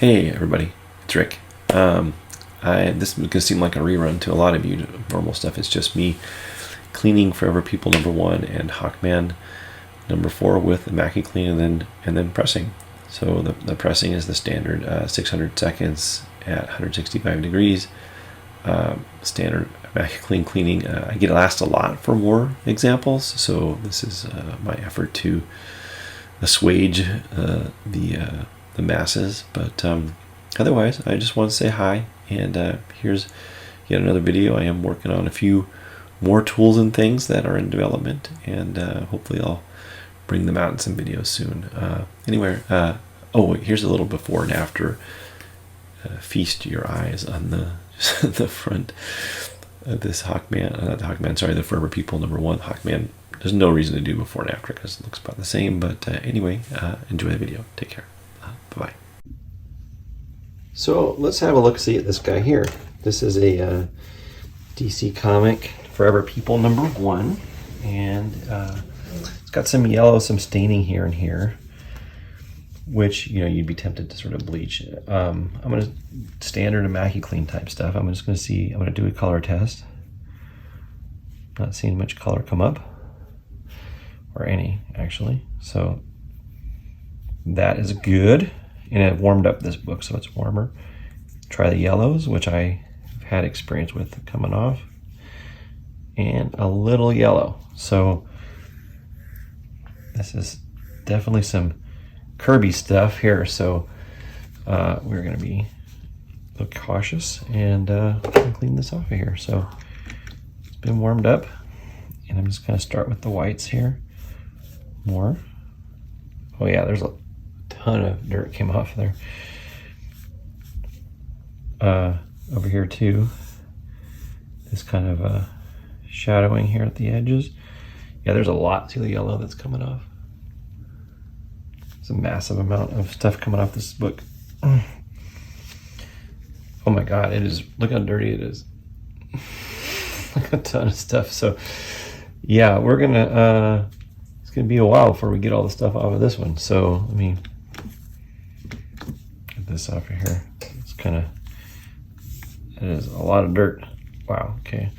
Hey everybody, it's Rick. This is going to seem like a rerun to a lot of you. Normal stuff. It's just me cleaning Forever People #1 and Hawkman #4 with immacuclean and then pressing. So the pressing is the standard 600 seconds at 165 degrees. Standard immacuclean cleaning. I get asked a lot for more examples, so this is my effort to assuage the masses, but otherwise I just want to say hi, and here's yet another video. I am working on a few more tools and things that are in development, and hopefully I'll bring them out in some videos soon. Oh, here's a little before and after. Feast your eyes on the front of this Hawkman, not the Hawkman, sorry, the Forever People #1 Hawkman. There's no reason to do before and after because it looks about the same, but anyway, enjoy the video. Take care. Bye-bye. So let's have a look-see at this guy here. This is a DC comic, Forever People #1, and it's got some yellow, some staining here and here, which, you know, you'd be tempted to sort of bleach. I'm going to standard immacuclean type stuff. I'm just going to see, I'm going to do a color test. Not seeing much color come up, or any actually. So that is good. And it warmed up this book, so it's warmer. Try the yellows, which I have had experience with coming off. And a little yellow. So this is definitely some Kirby stuff here. So we're going to be a little cautious and clean this off of here. So it's been warmed up. And I'm just going to start with the whites here. More. Oh yeah, there's a ton of dirt came off there. Over here too, this kind of shadowing here at the edges. Yeah, there's a lot to the yellow that's coming off. It's a massive amount of stuff coming off this book. Oh my god, it is, look how dirty it is. Like a ton of stuff. So yeah, we're gonna it's gonna be a while before we get all the stuff off of this one. So let me get this off of here. It's kind of, it is a lot of dirt. Wow, okay.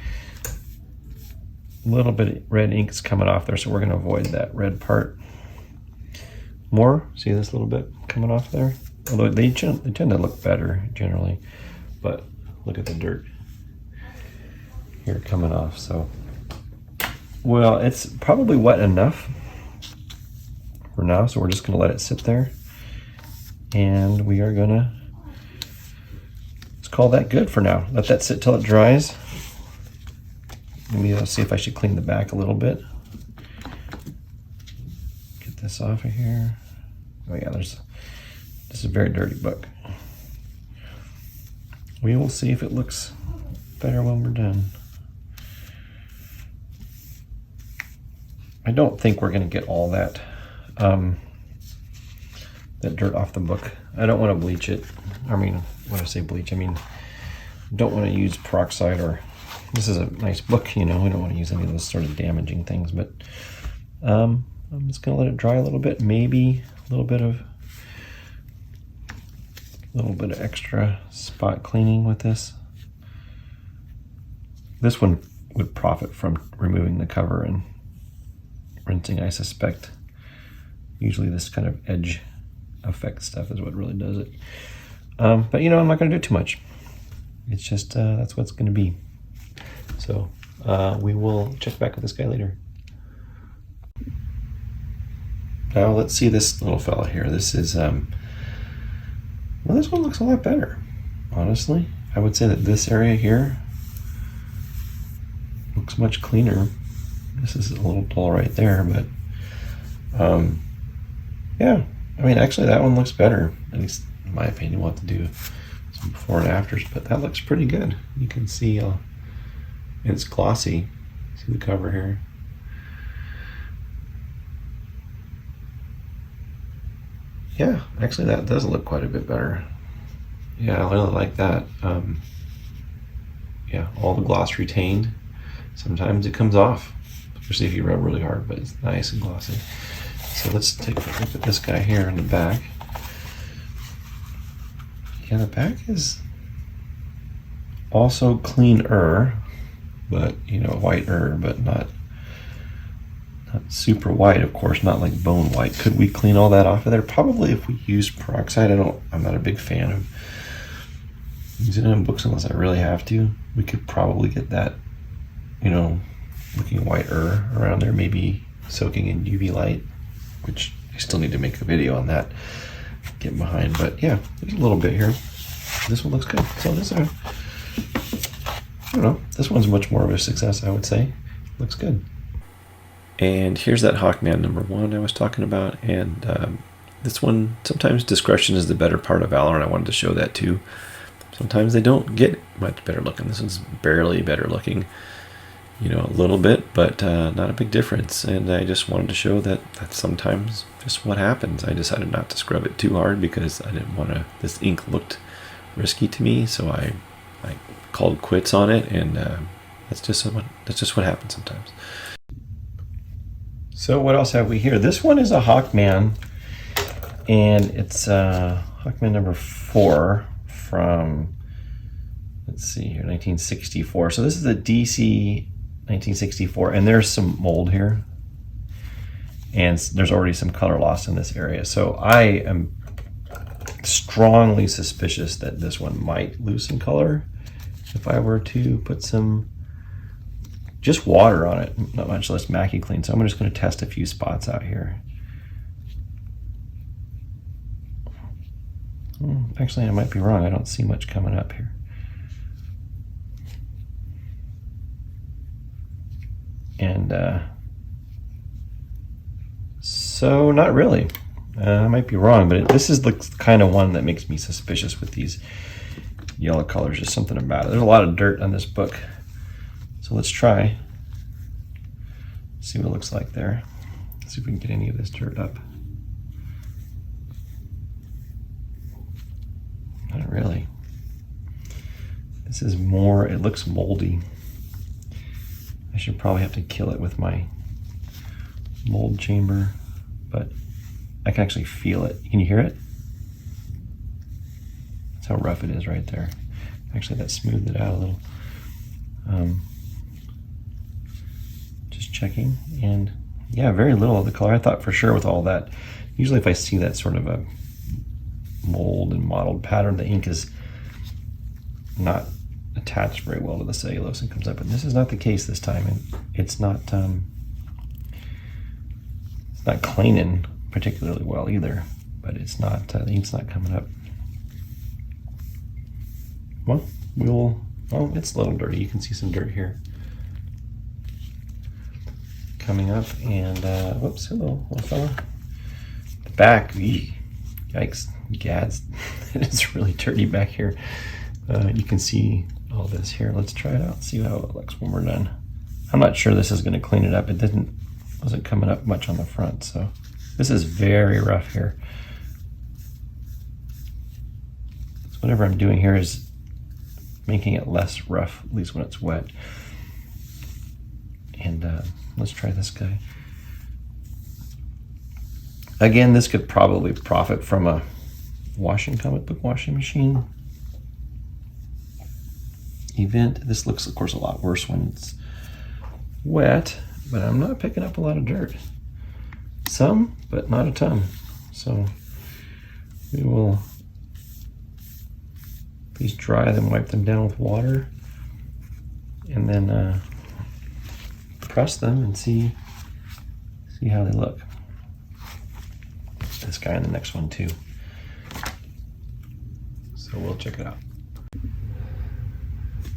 A little bit of red ink's coming off there, so we're gonna avoid that red part. More, see this little bit coming off there? Although they tend to look better generally, but look at the dirt here coming off. So, well, it's probably wet enough for now, so we're just gonna let it sit there. And we are gonna, let's call that good for now. Let that sit till it dries. Maybe I'll see if I should clean the back a little bit. Get this off of here. Oh yeah, this is a very dirty book. We will see if it looks better when we're done. I don't think we're gonna get all that that dirt off the book. I don't want to bleach it. I mean, when I say bleach, I mean, don't want to use peroxide, or this is a nice book, you know, we don't want to use any of those sort of damaging things, but I'm just going to let it dry a little bit, maybe a little bit of extra spot cleaning with this. This one would profit from removing the cover and rinsing, I suspect. Usually this kind of edge effect stuff is what really does it. But you know, I'm not going to do too much. It's just that's what's going to be. So we will check back with this guy later. Now let's see this little fella here. This is well, this one looks a lot better, honestly. I would say that this area here looks much cleaner. This is a little dull right there, but yeah, I mean, actually that one looks better, at least in my opinion. We'll have to do some before and afters, but that looks pretty good. You can see it's glossy. See the cover here? Yeah, actually that does look quite a bit better. Yeah, I really like that. Yeah, all the gloss retained. Sometimes it comes off, especially if you rub really hard, but it's nice and glossy. So let's take a look at this guy here in the back. Yeah, the back is also cleaner, but whiter, but not super white, of course, not like bone white. Could we clean all that off of there? Probably if we use peroxide. I'm not a big fan of using it in books unless I really have to. We could probably get that, looking whiter around there, maybe soaking in UV light, which I still need to make a video on that, get behind. But yeah, there's a little bit here. This one looks good. So I don't know. This one's much more of a success, I would say. Looks good. And here's that Hawkman number 1 I was talking about. And this one, sometimes discretion is the better part of valor, and I wanted to show that too. Sometimes they don't get much better looking. This one's barely better looking, a little bit, but not a big difference. And I just wanted to show that that's sometimes just what happens. I decided not to scrub it too hard because I didn't want to, this ink looked risky to me, so I called quits on it, and that's just what happens sometimes. So what else have we here? This one is a Hawkman, and it's Hawkman number 4 from, let's see here, 1964. So this is a DC 1964, and there's some mold here, and there's already some color loss in this area. So I am strongly suspicious that this one might lose some color if I were to put some just water on it, not much less immacuclean. So I'm just going to test a few spots out here. Actually, I might be wrong. I don't see much coming up here. And so not really. I might be wrong, but this is the kind of one that makes me suspicious with these yellow colors. Just something about it. There's a lot of dirt on this book. So let's try. See what it looks like there. See if we can get any of this dirt up. Not really. This is more, it looks moldy. I should probably have to kill it with my mold chamber, but I can actually feel it. Can you hear it? That's how rough it is right there. Actually, that smoothed it out a little. Just checking, and yeah, very little of the color. I thought for sure with all that, usually if I see that sort of a mold and mottled pattern, the ink is not attached very well to the cellulose and comes up, but this is not the case this time, and it's not cleaning particularly well either, but it's not, the ink's not coming up. Well, it's a little dirty. You can see some dirt here coming up, and whoops, hello, little fella. The back, yikes, gads, it's really dirty back here. You can see all this here. Let's try it out, see how it looks when we're done. I'm not sure this is going to clean it up. It wasn't coming up much on the front, so this is very rough here. So whatever I'm doing here is making it less rough, at least when it's wet. And let's try this guy. Again, this could probably profit from a comic book washing machine event. This looks, of course, a lot worse when it's wet, but I'm not picking up a lot of dirt. Some, but not a ton. So we will please dry them, wipe them down with water, and then press them and see how they look. This guy and the next one too. So we'll check it out.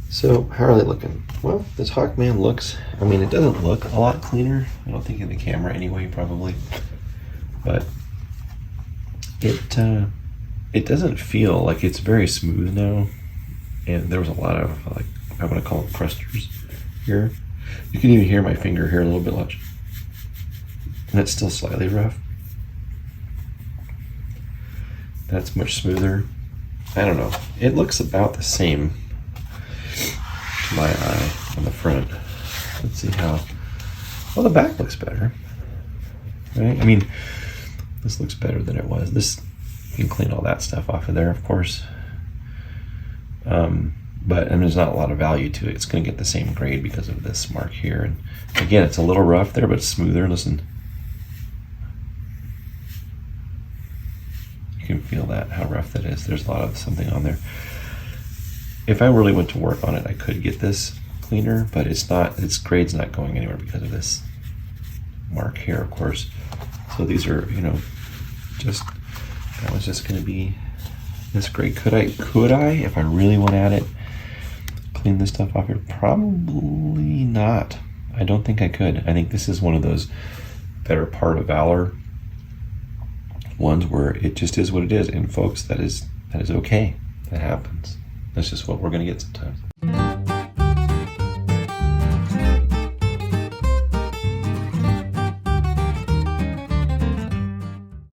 So how are they looking? Well, this Hawkman looks, I mean, it doesn't look a lot cleaner. I don't think in the camera anyway, probably. But it doesn't feel like it's very smooth now. And there was a lot of, like, I want to call them crusters here. You can even hear my finger here a little bit, watch. And it's still slightly rough. That's much smoother. I don't know. It looks about the same to my eye on the front. Let's see how, well, the back looks better, right? I mean, this looks better than it was. This, you can clean all that stuff off of there, of course. But I mean, there's not a lot of value to it. It's going to get the same grade because of this mark here. And again, it's a little rough there, but it's smoother. Listen. You can feel that, how rough that is. There's a lot of something on there. If I really went to work on it, I could get this cleaner, but it's not, its grade's not going anywhere because of this mark here, of course. So these are, you know, just, that was just going to be this grade. Could I, if I really want at it, clean this stuff off here? Probably not. I don't think I could. I think this is one of those better part of valor ones where it just is what it is. And folks, that is okay. That happens. That's just what we're going to get sometimes.